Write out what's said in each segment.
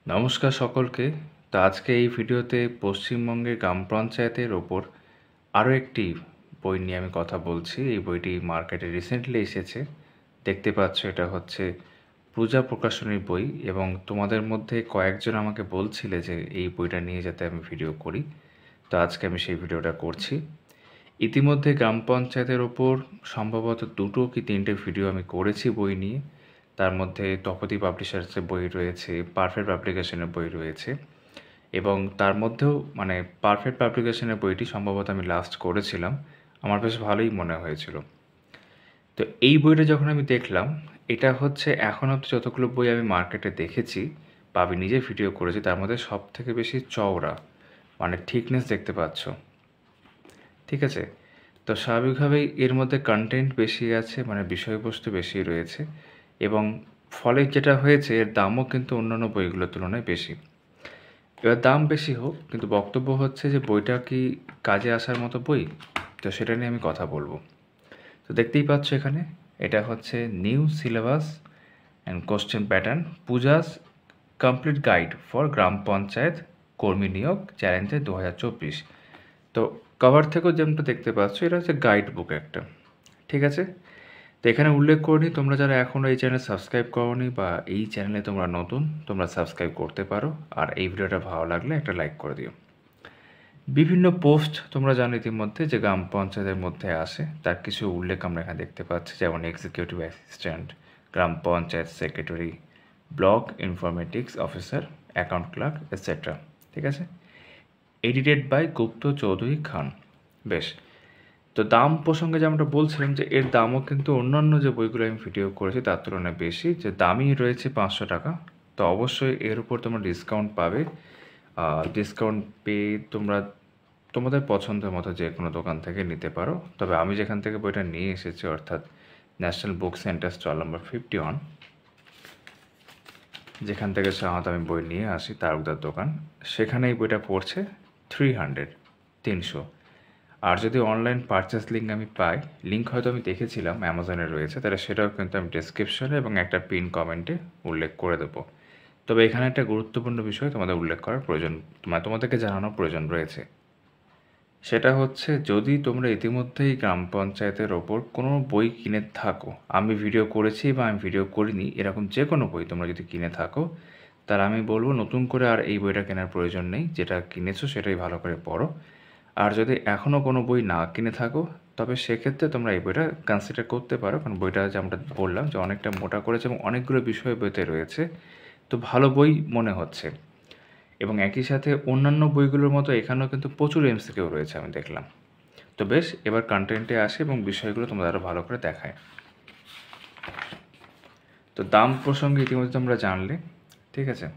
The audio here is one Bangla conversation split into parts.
নমস্কার সকলকে। তো আজকে এই ভিডিওতে পশ্চিমবঙ্গের গ্রাম পঞ্চায়েতের ওপর আরও একটি বই নিয়ে আমি কথা বলছি। এই বইটি মার্কেটে রিসেন্টলি এসেছে। দেখতে পাচ্ছ এটা হচ্ছে পূজা প্রকাশনীর বই এবং তোমাদের মধ্যে কয়েকজন আমাকে বলছিলে যে এই বইটা নিয়ে যাতে আমি ভিডিও করি। তো আজকে আমি সেই ভিডিওটা করছি। ইতিমধ্যে গ্রাম পঞ্চায়েতের ওপর সম্ভবত 2 কি 3টে ভিডিও আমি করেছি বই নিয়ে। তার মধ্যে তপতী পাবলিশার্সের বই রয়েছে, পারফেক্ট পাবলিকেশনের বই রয়েছে এবং তার মধ্যেও মানে পারফেক্ট পাবলিকেশনের বইটি সম্ভবত আমি লাস্ট করেছিলাম। আমার বেশ ভালোই মনে হয়েছিল। তো এই বইটা যখন আমি দেখলাম, এটা হচ্ছে এখন অব্দি যতগুলো বই আমি মার্কেটে দেখেছি বা আমি নিজে ভিডিও করেছি তার মধ্যে সবথেকে বেশি চওড়া, মানে থিকনেস দেখতে পাচ্ছ। ঠিক আছে? তো স্বাভাবিকভাবেই এর মধ্যে কনটেন্ট বেশি আছে, মানে বিষয়বস্তু বেশি রয়েছে এবং ফলে যেটা হয়েছে এর দামও কিন্তু অন্যান্য বইগুলোর তুলনায় বেশি। এবার দাম বেশি হোক, কিন্তু বক্তব্য হচ্ছে যে বইটা কি কাজে আসার মতো বই? তো সেটা নিয়ে আমি কথা বলব। তো দেখতেই পাচ্ছ এখানে, এটা হচ্ছে new syllabus and question pattern Puja's complete guide for গ্রাম পঞ্চায়েত কর্মী নিয়োগ চ্যালেঞ্জে 2024। তো কভার থেকেও যেমনটা দেখতে পাচ্ছ এটা হচ্ছে গাইড বুক একটা। ঠিক আছে? তো এখানে উল্লেখ করে নিই, তোমরা যারা এখনও এই চ্যানেল সাবস্ক্রাইব করোনি বা এই চ্যানেলে তোমরা নতুন, তোমরা সাবস্ক্রাইব করতে পারো আর এই ভিডিওটা ভালো লাগলে একটা লাইক করে দিও। বিভিন্ন পোস্ট তোমরা জানো ইতিমধ্যে যে গ্রাম পঞ্চায়েতের মধ্যে আসে, তার কিছু উল্লেখ আমরা এখানে দেখতে পাচ্ছি, যেমন এক্সিকিউটিভ অ্যাসিস্ট্যান্ট, গ্রাম panchayat secretary, block informatics officer, account clerk etcetera. ঠিক আছে? Edited by Gupta Chowdhury Khan. বেশ। তো দাম প্রসঙ্গে যেমনটা বলছিলাম যে এর দামও কিন্তু অন্যান্য যে বইগুলো আমি ভিডিও করেছি তার তুলনায় বেশি, যে দামই রয়েছে 500 টাকা। তো অবশ্যই এর উপর তোমরা ডিসকাউন্ট পাবে। ডিসকাউন্ট পেয়ে তোমরা তোমাদের পছন্দের মতো যে কোনো দোকান থেকে নিতে পারো। তবে আমি যেখান থেকে বইটা নিয়ে এসেছি, অর্থাৎ national book centre stall number 51, যেখান থেকে সাধারণত আমি বই নিয়ে আসি, তালুকদার দোকান, সেখানে এই বইটা পড়ছে 300। আর যদি অনলাইন পারচেস লিঙ্ক আমি পাই, লিঙ্ক হয়তো আমি দেখেছিলাম অ্যামাজনে রয়েছে, তাহলে সেটাও কিন্তু আমি ডেসক্রিপশনে এবং একটা পিন কমেন্টে উল্লেখ করে দেবো। তবে এখানে একটা গুরুত্বপূর্ণ বিষয় তোমাদের উল্লেখ করার প্রয়োজন, তোমাদেরকে জানানোর প্রয়োজন রয়েছে। সেটা হচ্ছে, যদি তোমরা ইতিমধ্যেই গ্রাম পঞ্চায়েতের ওপর কোনো বই কিনে থাকো, আমি ভিডিও করেছি বা আমি ভিডিও করিনি, এরকম যে কোনো বই তোমরা যদি কিনে থাকো, তাহলে আমি বলবো নতুন করে আর এই বইটা কেনার প্রয়োজন নেই। যেটা কিনেছো সেটাই ভালো করে পড়ো। আর যদি এখনও কোনো বই না কিনে থাকো, তবে সেক্ষেত্রে তোমরা এই বইটা কনসিডার করতে পারো, কারণ বইটা যেমনটা বললাম যে অনেকটা মোটা করেছে এবং অনেকগুলো বিষয় বইতে রয়েছে। তো ভালো বই মনে হচ্ছে এবং একই সাথে অন্যান্য বইগুলোর মতো এখানেও কিন্তু প্রচুর এমসিকিউ রয়েছে আমি দেখলাম। তো বেশ, এবার কন্টেন্টে আসে এবং বিষয়গুলো তোমাদের আরও ভালো করে দেখায়। তো দাম প্রসঙ্গে ইতিমধ্যে তোমরা জানলে। ঠিক আছে?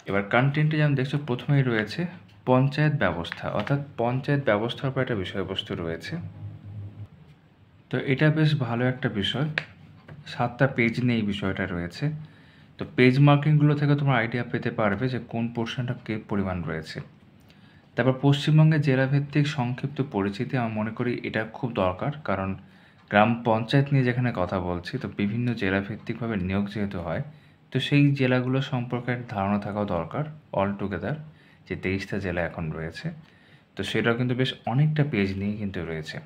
এবার কন্টেন্টে যেমন দেখছো প্রথমেই রয়েছে পঞ্চায়েত ব্যবস্থা, অর্থাৎ পঞ্চায়েত ব্যবস্থার উপর একটা বিষয়বস্তু রয়েছে। তো এটা বেশ ভালো একটা বিষয়। 7টা পেজ নিয়ে এই বিষয়টা রয়েছে। তো পেজ মার্কিংগুলো থেকে তোমরা আইডিয়া পেতে পারবে যে কোন পোর্শনটা কী পরিমাণ রয়েছে। তারপর পশ্চিমবঙ্গের জেলাভিত্তিক সংক্ষিপ্ত পরিচিতি, আমি মনে করি এটা খুব দরকার, কারণ গ্রাম পঞ্চায়েত নিয়ে যেখানে কথা বলছি, তো বিভিন্ন জেলাভিত্তিকভাবে নিয়োগ যেহেতু হয়, তো সেই জেলাগুলো সম্পর্কে একটা ধারণা থাকাও দরকার। অল টুগেদার যে 23টা জেলা এখন রয়েছে, তো সেটাও কিন্তু বেশ অনেকটা পেজ নিয়ে কিন্তু রয়েছে।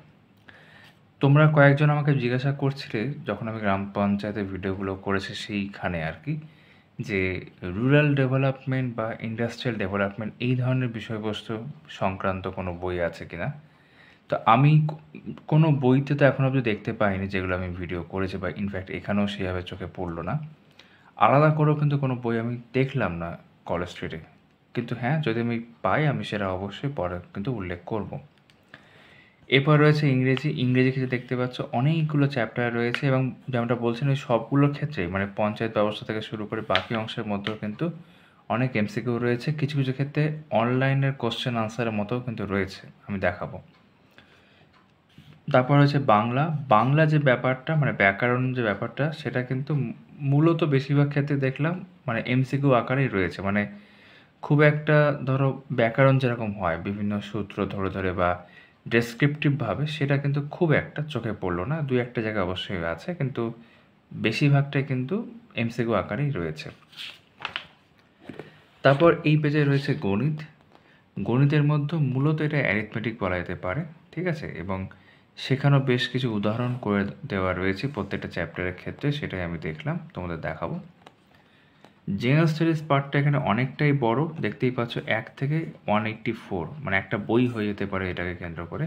তোমরা কয়েকজন আমাকে জিজ্ঞাসা করছিলে যখন আমি গ্রাম পঞ্চায়েতের ভিডিওগুলো করেছি সেইখানে আর কি, যে রুরাল ডেভেলপমেন্ট বা ইন্ডাস্ট্রিয়াল ডেভেলপমেন্ট এই ধরনের বিষয়বস্তু সংক্রান্ত কোনো বই আছে কিনা। তো আমি কোনো বইতে তো এখনও অবধি দেখতে পাইনি যেগুলো আমি ভিডিও করেছি, বা ইনফ্যাক্ট এখানেও সেভাবে চোখে পড়লো না। আলাদা করেও কিন্তু কোনো বই আমি দেখলাম না কলেজ স্ট্রিটে। কিন্তু হ্যাঁ, যদি আমি পাই আমি সেটা অবশ্যই পরে কিন্তু উল্লেখ করব। এরপর রয়েছে ইংরেজি ক্ষেত্রে দেখতে পাচ্ছ অনেকগুলো চ্যাপ্টার রয়েছে এবং যেমনটা বলছেন ওই সবগুলোর ক্ষেত্রেই, মানে পঞ্চায়েত ব্যবস্থা থেকে শুরু করে বাকি অংশের মধ্যেও কিন্তু অনেক এমসিকিউ রয়েছে। কিছু কিছু ক্ষেত্রে অনলাইনের কোশ্চেন আনসারের মতোও কিন্তু রয়েছে, আমি দেখাবো। তারপর হচ্ছে বাংলা যে ব্যাপারটা, মানে ব্যাকরণ যে ব্যাপারটা, সেটা কিন্তু মূলত বেশিরভাগ ক্ষেত্রে দেখলাম মানে এমসিকিউ আকারেই রয়েছে। মানে খুব একটা ধরো ব্যাকরণ যেরকম হয় বিভিন্ন সূত্র ধরে ধরে বা ডেসক্রিপটিভভাবে, সেটা কিন্তু খুব একটা চোখে পড়লো না। 2-1টা জায়গায় অবশ্যই আছে, কিন্তু বেশিরভাগটাই কিন্তু এমসিকিউ আকারেই রয়েছে। তারপর এই পেজে রয়েছে গণিত। গণিতের মধ্যে মূলত এটা অ্যারিথমেটিক বলা যেতে পারে, ঠিক আছে? এবং সেখানেও বেশ কিছু উদাহরণ করে দেওয়া রয়েছে প্রত্যেকটা চ্যাপ্টারের ক্ষেত্রে, সেটাই আমি দেখলাম, তোমাদের দেখাবো। জেনারেল স্টাডিজ পার্টটা এখানে অনেকটাই বড়, দেখতেই পাচ্ছ 1 থেকে 184, মানে একটা বই হয়ে যেতে পারে এটাকে কেন্দ্র করে।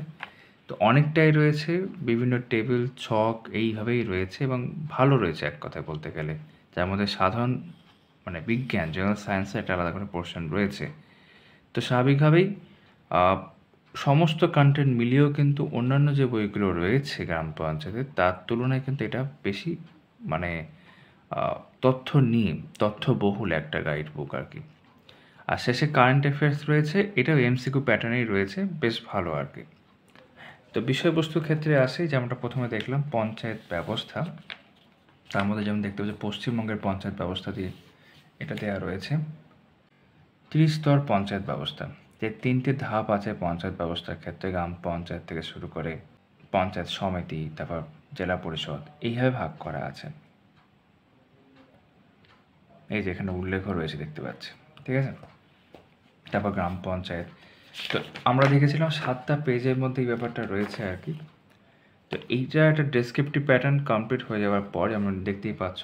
তো অনেকটাই রয়েছে, বিভিন্ন টেবিল ছক এইভাবেই রয়েছে এবং ভালো রয়েছে এক কথায় বলতে গেলে। যার মধ্যে সাধারণ মানে বিজ্ঞান, জেনারেল সায়েন্সের একটা আলাদা করে পোর্শন রয়েছে। তো স্বাভাবিকভাবেই সমস্ত কন্টেন্ট মিলিয়েও কিন্তু অন্যান্য যে বইগুলো রয়েছে গ্রাম পঞ্চায়েতের, তার তুলনায় কিন্তু এটা বেশি মানে তথ্যবহুল একটা গাইড বুক আর কি। আর শেষে কারেন্ট অ্যাফেয়ার্স রয়েছে, এটাও এমসিকিউ প্যাটার্নেই রয়েছে, বেশ ভালো আর কি। তো বিষয়বস্তুর ক্ষেত্রে আসি, যেমনটা প্রথমে দেখলাম পঞ্চায়েত ব্যবস্থা, তার মধ্যে যেমন দেখতে পাচ্ছি পশ্চিমবঙ্গের পঞ্চায়েত ব্যবস্থা দিয়ে এটা দেওয়া রয়েছে। 30 স্তর পঞ্চায়েত ব্যবস্থা, যে 3টে ধাপ আছে পঞ্চায়েত ব্যবস্থার ক্ষেত্রে, গ্রাম পঞ্চায়েত থেকে শুরু করে পঞ্চায়েত সমিতি, তারপর জেলা পরিষদ, এইভাবে ভাগ করা আছে। এই যে এখানে উল্লেখও রয়েছে দেখতে পাচ্ছি, ঠিক আছে? তারপর গ্রাম পঞ্চায়েত, তো আমরা দেখেছিলাম 7টা পেজের মধ্যে এই ব্যাপারটা রয়েছে আর কি। তো এইটা একটা ডেসক্রিপটিভ প্যাটার্ন কমপ্লিট হয়ে যাওয়ার পর আমরা দেখতেই পাচ্ছ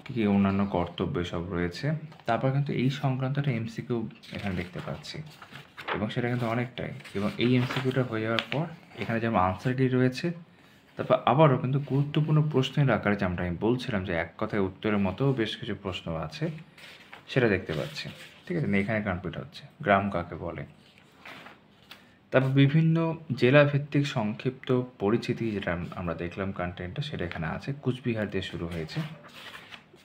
কী কী অন্যান্য কর্তব্য সব রয়েছে। তারপর কিন্তু এই সংক্রান্ত একটা এমসিকিউ এখানে দেখতে পাচ্ছি, এবং সেটা কিন্তু অনেকটাই। এবং এই এমসিকিউটা হয়ে যাওয়ার পর এখানে যেমন আনসার কি রয়েছে, তারপর আবারও কিন্তু গুরুত্বপূর্ণ প্রশ্নের আকারে, যেমনটা আমি বলছিলাম যে এক কথায় উত্তরের মতোও বেশ কিছু প্রশ্ন আছে, সেটা দেখতে পাচ্ছি, ঠিক আছে? এখানে কমপ্লিট হচ্ছে গ্রাম কাকে বলে। তারপর বিভিন্ন জেলাভিত্তিক সংক্ষিপ্ত পরিচিতি, যেটা আমরা দেখলাম কন্টেন্টটা, সেটা এখানে আছে। কুচবিহার দিয়ে শুরু হয়েছে,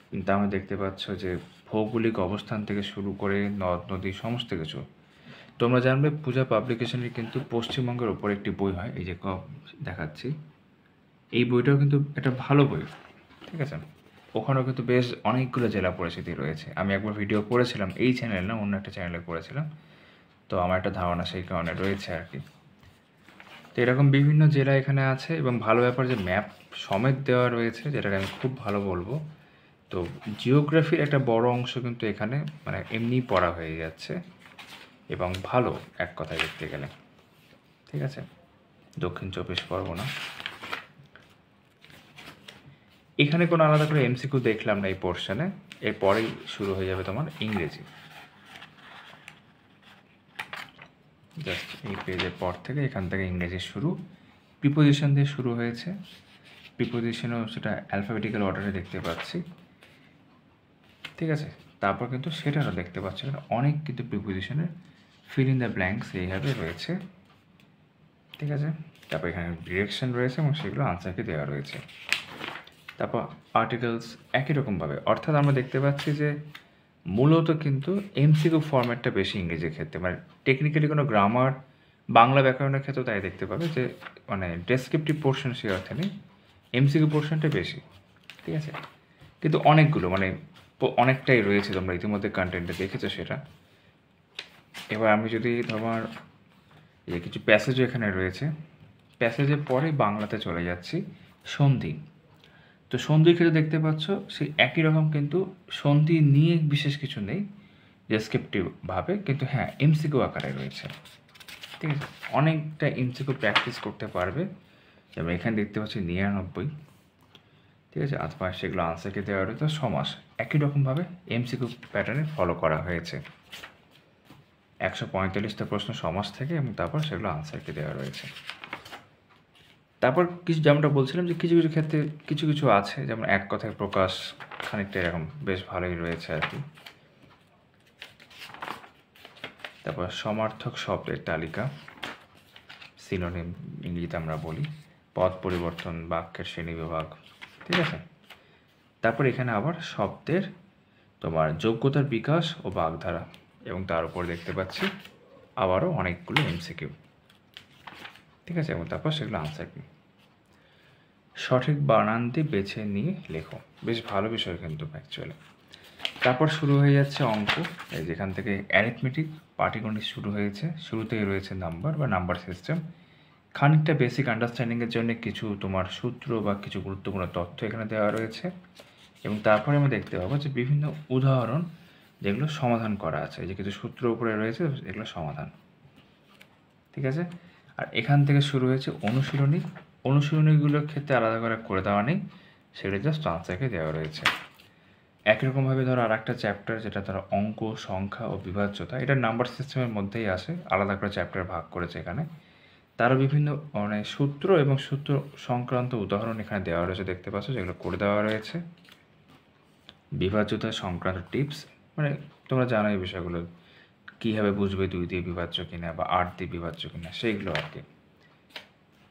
কিন্তু আমরা দেখতে পাচ্ছ যে ভৌগোলিক অবস্থান থেকে শুরু করে নদ নদী সমস্ত কিছু। তোমরা জানবে পূজা পাবলিকেশনের কিন্তু পশ্চিমবঙ্গের ওপর একটি বই হয়, এই যে দেখাচ্ছি, এই বইটাও কিন্তু একটা ভালো বই, ঠিক আছে? ওখানেও কিন্তু বেশ অনেকগুলো জেলা পরিচিতি রয়েছে। আমি একবার ভিডিও করেছিলাম, এই চ্যানেল না, অন্য একটা চ্যানেলে করেছিলাম, তো আমার একটা ধারণা সেই কারণে রয়েছে আর কি। তো এরকম বিভিন্ন জেলা এখানে আছে, এবং ভালো ব্যাপার যে ম্যাপ সমেত দেওয়া রয়েছে, যেটাকে আমি খুব ভালো বলবো। তো জিওগ্রাফির একটা বড় অংশ কিন্তু এখানে মানে এমনিই পড়া হয়ে যাচ্ছে, এবং ভালো এক কথায় দেখতে গেলে, ঠিক আছে? দক্ষিণ 24 পরগনা, এখানে কোনো আলাদা করে এমসিকিউ দেখলাম না এই পোর্শনে। এরপরেই শুরু হয়ে যাবে তোমার ইংরেজি, জাস্ট এই পেজের পর থেকে এখান থেকে ইংরেজি শুরু। প্রিপোজিশন দিয়ে শুরু হয়েছে, প্রিপোজিশনও সেটা অ্যালফাবেটিক্যাল অর্ডারে দেখতে পাচ্ছি, ঠিক আছে? তারপর কিন্তু সেটারও দেখতে পাচ্ছি অনেক কিন্তু প্রিপোজিশনের ফিল ইন দ্য ব্ল্যাঙ্কস এইভাবে রয়েছে, ঠিক আছে? তারপর এখানে ডিরেকশন রয়েছে এবং সেগুলো আনসারকে দেওয়া রয়েছে। তারপর আর্টিকেলস একই রকমভাবে, অর্থাৎ আমরা দেখতে পাচ্ছি যে মূলত কিন্তু এমসিকিউ ফরম্যাটটা বেশি ইংরেজির ক্ষেত্রে, মানে টেকনিক্যালি কোনো গ্রামার বাংলা ব্যাকরণের ক্ষেত্রেও তাই দেখতে পাবে যে মানে ডেসক্রিপটিভ পোর্শন সে অর্থে নেই, এমসিকিউ পোর্শনটা বেশি, ঠিক আছে? কিন্তু অনেকগুলো মানে অনেকটাই রয়েছে, তোমরা ইতিমধ্যে কন্টেন্টে দেখেছো সেটা। এবার আমি যদি তোমার এই কিছু প্যাসেজও এখানে রয়েছে, প্যাসেজের পরে বাংলাতে চলে যাচ্ছি, সন্ধি। তো সন্ধির ক্ষেত্রে দেখতে পাচ্ছ সেই একই রকম, কিন্তু সন্ধি নিয়ে বিশেষ কিছু নেই ডেসক্রিপটিভভাবে, কিন্তু হ্যাঁ এমসিকিউ আকারে রয়েছে, ঠিক আছে? অনেকটা এমসিকিউ প্র্যাকটিস করতে পারবে। যেমন এখানে দেখতে পাচ্ছি 99, ঠিক আছে? অথবা সেগুলো আনসারকে দেওয়া রয়েছে। সমাস একই রকমভাবে এমসিকিউ প্যাটার্নে ফলো করা হয়েছে, 145টা প্রশ্ন সমাস থেকে, এবং তারপর সেগুলো আনসারকে দেওয়া রয়েছে। তারপর কিছু যেমনটা বলছিলাম যে কিছু কিছু ক্ষেত্রে কিছু কিছু আছে, যেমন এক কথায় প্রকাশ, খানিকটা এরকম বেশ ভালোই রয়েছে আর কি। তারপর সমার্থক শব্দের তালিকা, সিনোনিম ইংরেজিতে আমরা বলি, পদ পরিবর্তন, বাক্যের শ্রেণীবিভাগ, ঠিক আছে? তারপর এখানে আবার শব্দের তোমার যোগ্যতার বিকাশ ও বাগধারা, এবং তার উপর দেখতে পাচ্ছি আবারও অনেকগুলো এমসিকিউ, ঠিক আছে? এবং তারপর সেগুলো আনসার কি, সঠিক বানানটি বেছে নিয়ে লেখো, বেশ ভালো বিষয় কিন্তু অ্যাকচুয়ালি। তারপর শুরু হয়ে যাচ্ছে অঙ্ক, এই যেখান থেকে অ্যারিথমেটিক পাটিগণিত শুরু হয়েছে, শুরুতেই রয়েছে নাম্বার বা নাম্বার সিস্টেম। খানিকটা বেসিক আন্ডারস্ট্যান্ডিংয়ের জন্য কিছু তোমার সূত্র বা কিছু গুরুত্বপূর্ণ তথ্য এখানে দেওয়া রয়েছে, এবং তারপরে আমরা দেখতে পাবো যে বিভিন্ন উদাহরণ যেগুলো সমাধান করা আছে। এই যে কিছু সূত্র উপরে রয়েছে, এগুলো সমাধান। ঠিক আছে? আর এখান থেকে শুরু হয়েছে অনুশীলনী। অনুশীলনীগুলোর ক্ষেত্রে আলাদা করে দেওয়া নেই, সেগুলো জাস্ট আনসারকে দেওয়া রয়েছে। একই রকমভাবে ধরো আরেকটা চ্যাপ্টার, যেটা ধরো অঙ্ক, সংখ্যা ও বিভাজ্যতা, এটা নাম্বার সিস্টেমের মধ্যেই আসে, আলাদা করে চ্যাপ্টার ভাগ করেছে এখানে। তারও বিভিন্ন মানে সূত্র এবং সূত্র সংক্রান্ত উদাহরণ এখানে দেওয়া রয়েছে, দেখতে পাচ্ছ, যেগুলো করে দেওয়া রয়েছে। বিভাজ্যতা সংক্রান্ত টিপস, মানে তোমরা জানো এই বিষয়গুলো, কীভাবে বুঝবে 2 দিয়ে বিভাজ্য কিনা বা 8 দিয়ে বিভাজ্য কিনা, সেইগুলো আর কি।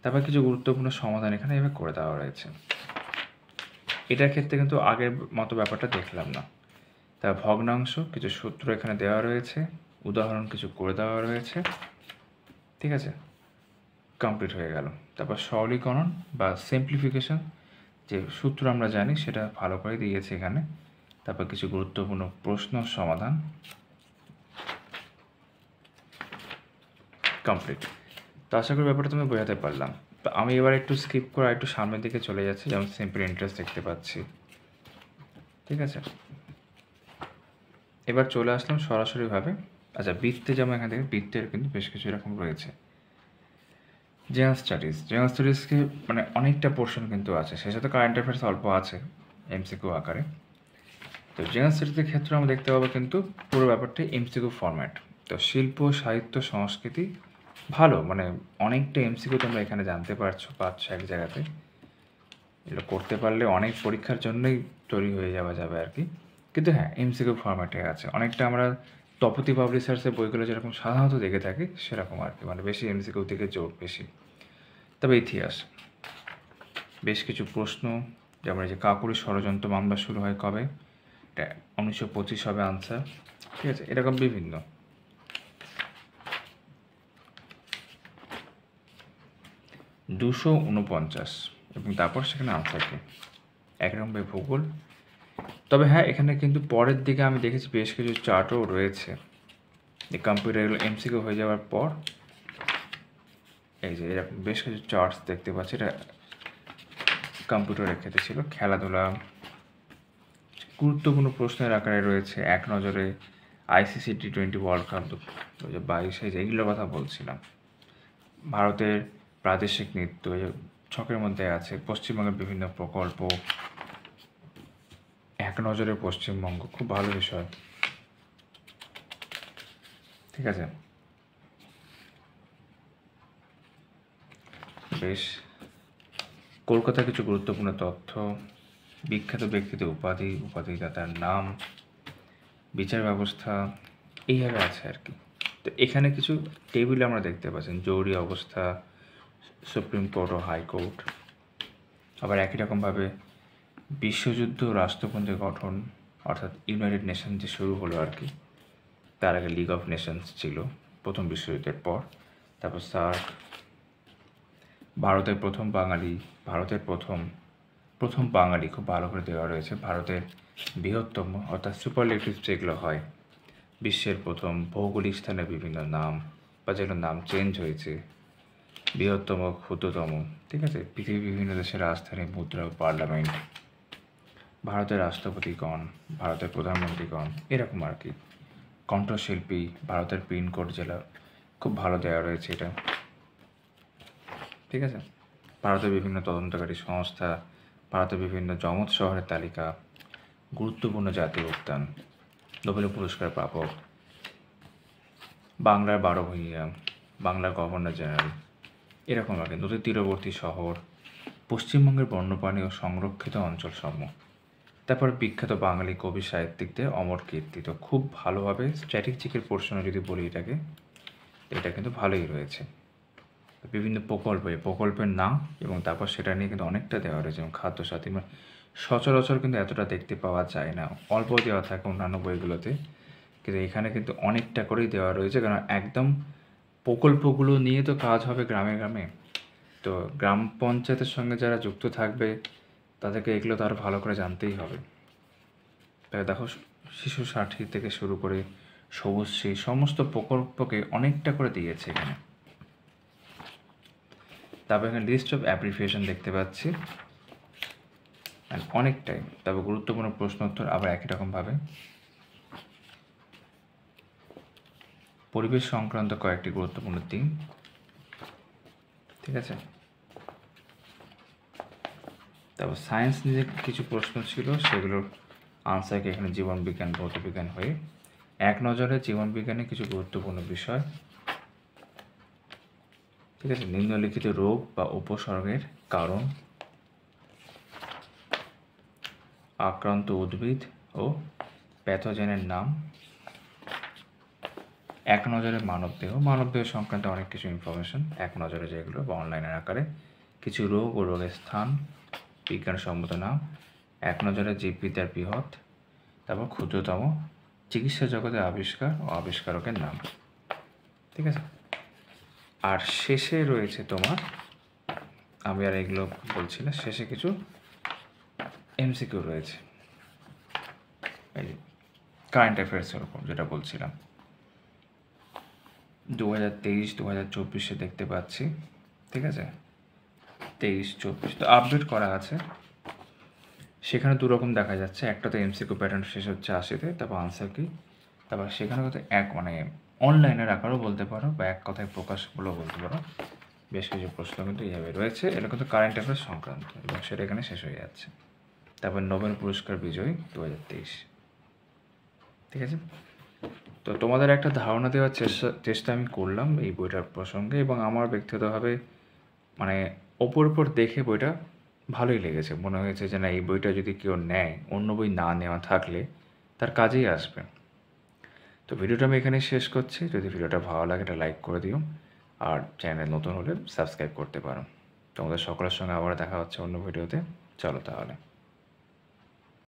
তারপর কিছু গুরুত্বপূর্ণ সমাধান এখানে এভাবে করে দেওয়া রয়েছে। এটার ক্ষেত্রে কিন্তু আগের মতো ব্যাপারটা দেখলাম না। তার ভগ্নাংশ, কিছু সূত্র এখানে দেওয়া রয়েছে, উদাহরণ কিছু করে দেওয়া রয়েছে। ঠিক আছে, কমপ্লিট হয়ে গেল। তারপর সরলীকরণ বা সিম্পলিফিকেশন, যে সূত্র আমরা জানি সেটা ভালো করে দিয়েছে এখানে। তারপর কিছু গুরুত্বপূর্ণ প্রশ্ন সমাধান, কমপ্লিট। তো আশা করি ব্যাপারটা তুমি বোঝাতে পারলাম। তো আমি এবার একটু স্কিপ করে একটু সামনের দিকে চলে যাচ্ছি, যেমন সিম্পল ইন্টারেস্ট দেখতে পাচ্ছি। ঠিক আছে, এবার চলে আসলাম সরাসরিভাবে। আচ্ছা, বৃত্তে যেমন এখান থেকে বৃত্তের কিন্তু বেশ কিছু এরকম রয়েছে। জেনারেল স্টাডিজকে মানে অনেকটা পোর্শন কিন্তু আছে, সেই সাথে কারেন্ট অ্যাফেয়ার্স অল্প আছে এমসিকিউ আকারে। তো জেনারেল স্টাডিজের ক্ষেত্রে আমরা দেখতে পাবো কিন্তু পুরো ব্যাপারটাই এমসিকিউ ফরম্যাট। তো শিল্প, সাহিত্য, সংস্কৃতি ভালো, মানে অনেকটা এমসিকিউ তোমরা এখানে জানতে পারছো এক জায়গাতে। এগুলো করতে পারলে অনেক পরীক্ষার জন্যই তৈরি হয়ে যাওয়া যাবে আর কি। কিন্তু হ্যাঁ, এমসিকিউ ফরম্যাটে আছে, অনেকটা আমরা তপতি পাবলিশার্সের বইগুলো যেরকম সাধারণত দেখে থাকি সেরকম আর কি, মানে বেশি এমসিকিউ থেকে জোর বেশি। তবে ইতিহাস, বেশ কিছু প্রশ্ন, যেমন এই যে কাকুরি ষড়যন্ত্র মামলা শুরু হয় কবে, এটা 1925 হবে আনসার। ঠিক আছে, এরকম বিভিন্ন। $249 এবং তারপর সেখানে আনসার কি, একরকমভাবে ভূগোল। তবে হ্যাঁ, এখানে কিন্তু পরের দিকে আমি দেখেছি বেশ কিছু চার্টও রয়েছে, যে কম্পিউটারগুলো এমসিকিউ হয়ে যাওয়ার পর এই যে এরকম বেশ কিছু চার্টস দেখতে পাচ্ছি, এটা কম্পিউটারের ক্ষেত্রে ছিল। খেলাধুলা, গুরুত্বপূর্ণ প্রশ্নের আকারে রয়েছে এক নজরে আইসিসি T20 ওয়ার্ল্ড কাপ 2022, এইগুলোর কথা বলছিলাম। ভারতের প্রাদেশিক নৃত্য, ছকের মধ্যে আছে পশ্চিমবঙ্গের বিভিন্ন প্রকল্প, এক নজরে পশ্চিমবঙ্গ, খুব ভালো বিষয়। ঠিক আছে, বেশ। কলকাতার কিছু গুরুত্বপূর্ণ তথ্য, বিখ্যাত ব্যক্তিদের উপাধি, উপাধিদাতার নাম, বিচার ব্যবস্থা, এইভাবে আছে আর কি। তো এখানে কিছু টেবিল আমরা দেখতে পাচ্ছেন, জরুরি অবস্থা, সুপ্রিম কোর্ট ও হাইকোর্ট। আবার একই রকমভাবে বিশ্বযুদ্ধ, রাষ্ট্রপুঞ্জের গঠন, অর্থাৎ ইউনাইটেড নেশন যে শুরু হলো আর কি, তার আগে লিগ অফ নেশনস ছিল প্রথম বিশ্বযুদ্ধের পর। তারপর সার্ক, ভারতের প্রথম বাঙালি, ভারতের প্রথম বাঙালি, খুব ভালো করে দেওয়া রয়েছে। ভারতের বৃহত্তম, অর্থাৎ সুপারলেটিভ যেগুলো হয়, বিশ্বের প্রথম, ভৌগোলিক স্থানের বিভিন্ন নাম বা যেগুলোর নাম চেঞ্জ হয়েছে, বৃহত্তম, ক্ষুদ্রতম। ঠিক আছে, পৃথিবীর বিভিন্ন দেশের রাজধানী, মুদ্রা ও পার্লামেন্ট, ভারতের রাষ্ট্রপতিগণ, ভারতের প্রধানমন্ত্রীগণ, এরকম আর কি। কণ্ঠশিল্পী, ভারতের পিনকোড জেলা, খুব ভালো দেওয়া রয়েছে এটা। ঠিক আছে, ভারতের বিভিন্ন তদন্তকারী সংস্থা, ভারতের বিভিন্ন জমজ শহরের তালিকা, গুরুত্বপূর্ণ জাতীয় উদ্যান, নোবেল পুরস্কার প্রাপক, বাংলার 12 ভূঁইয়া, বাংলার গভর্নর জেনারেল, এরকম আর কি। নদী তীরবর্তী শহর, পশ্চিমবঙ্গের বন্যপ্রাণী ও সংরক্ষিত অঞ্চলসমূহ। তারপর বিখ্যাত বাঙালি কবি সাহিত্যিকদের অমর কীর্তি। তো খুব ভালোভাবে স্ট্র্যাটেজিকের পোর্শনে যদি বলি এটাকে, এটা কিন্তু ভালোই রয়েছে। বিভিন্ন প্রকল্প, এই প্রকল্পের নাম এবং তারপর সেটা নিয়ে কিন্তু অনেকটা দেওয়া রয়েছে, যেমন খাদ্য সাথী। সচরাচর কিন্তু এতটা দেখতে পাওয়া যায় না, অল্প দেওয়া থাকে অন্যান্য বইগুলোতে, কিন্তু এখানে কিন্তু অনেকটা করেই দেওয়া রয়েছে, কারণ একদম প্রকল্পগুলো নিয়ে তো কাজ হবে গ্রামে গ্রামে। তো গ্রাম পঞ্চায়েতের সঙ্গে যারা যুক্ত থাকবে তাদেরকে এগুলো তো আরও ভালো করে জানতেই হবে। তাই দেখো, শিশু সাথী থেকে শুরু করে সবুজশ্রী, সমস্ত প্রকল্পকে অনেকটা করে দিয়েছে এখানে। তারপর এখানে লিস্ট অফ অ্যাপ্রিফিয়েশন দেখতে পাচ্ছি, অনেকটাই। তারপর গুরুত্বপূর্ণ প্রশ্ন উত্তর আবার একই রকমভাবে। পরিবেশ সংক্রান্ত কয়েকটি গুরুত্বপূর্ণ দিন, ঠিক আছে। তারপর সায়েন্স নিয়ে কিছু প্রশ্ন ছিল, সেগুলোর আনসারকে এখানে জীবনবিজ্ঞান, ভৌতবিজ্ঞান হয়ে এক নজরে জীবনবিজ্ঞানের কিছু গুরুত্বপূর্ণ বিষয়, ঠিক আছে। নিম্নলিখিত রোগ বা উপসর্গের কারণ, আক্রান্ত উদ্ভিদ ও প্যাথোজেনের নাম, এক নজরে মানবদেহ সংক্রান্ত অনেক কিছু ইনফরমেশন এক নজরে, যেগুলো বা অনলাইনের আকারে কিছু রোগ ও রোগের স্থান, বিজ্ঞানসম্মত নাম, এক নজরে জীববিদ্যার বৃহৎ, তারপর ক্ষুদ্রতম চিকিৎসা জগতের আবিষ্কার ও আবিষ্কারকের নাম, ঠিক আছে। আর শেষে রয়েছে তোমার, আমি আর এগুলো বলছি না, শেষে কিছু এমসিকিউ রয়েছে, এই কারেন্ট অ্যাফেয়ার্সের ওপর যেটা বলছিলাম 2023-2024 দেখতে পাচ্ছি, ঠিক আছে। 23-24 তো আপডেট করা আছে, সেখানে দুরকম দেখা যাচ্ছে। একটা তো এমসিকিউ প্যাটার্ন শেষ হচ্ছে 80-তে, তারপর আনসার কি, তারপর সেখানে হয়তো মানে অনলাইনের আকারও বলতে পারো বা এক কথায় প্রকাশ বলেও বলতে পারো, বেশ কিছু প্রশ্ন কিন্তু এইভাবে রয়েছে। এটা কিন্তু কারেন্ট অ্যাফেয়ার্স সংক্রান্ত এবং সেটা এখানে শেষ হয়ে যাচ্ছে। তারপর নোবেল পুরস্কার বিজয়ী 2023, ঠিক আছে। তো তোমাদের একটা ধারণা দেওয়ার চেষ্টা আমি করলাম এই বইটার প্রসঙ্গে, এবং আমার ব্যক্তিগতভাবে মানে ওপর দেখে বইটা ভালোই লেগেছে। মনে হয়েছে যে না, এই বইটা যদি কেউ নেয়, অন্য বই না নেওয়া থাকলে তার কাজেই আসবে। তো ভিডিওটা আমি এখানে শেষ করছি। যদি ভিডিওটা ভালো লাগে এটা লাইক করে দিও, আর চ্যানেল নতুন হলে সাবস্ক্রাইব করতে পারো। তোমাদের সকলের সঙ্গে আবার দেখা হচ্ছে অন্য ভিডিওতে। চলো তাহলে।